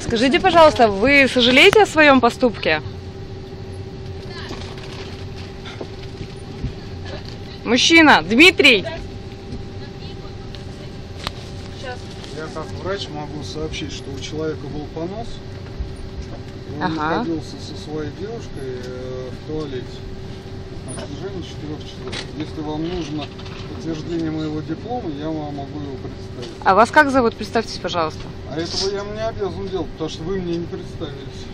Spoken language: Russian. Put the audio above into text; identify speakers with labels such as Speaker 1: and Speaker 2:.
Speaker 1: Скажите, пожалуйста, вы сожалеете о своем поступке? Мужчина, Дмитрий!
Speaker 2: Я как врач могу сообщить, что у человека был понос. Он находился со своей девушкой в туалете на протяжении 4 часов. Если вам нужно подтверждение моего диплома, я вам могу его представить.
Speaker 1: А вас как зовут? Представьтесь, пожалуйста.
Speaker 2: А этого я не обязан делать, потому что вы мне не представились.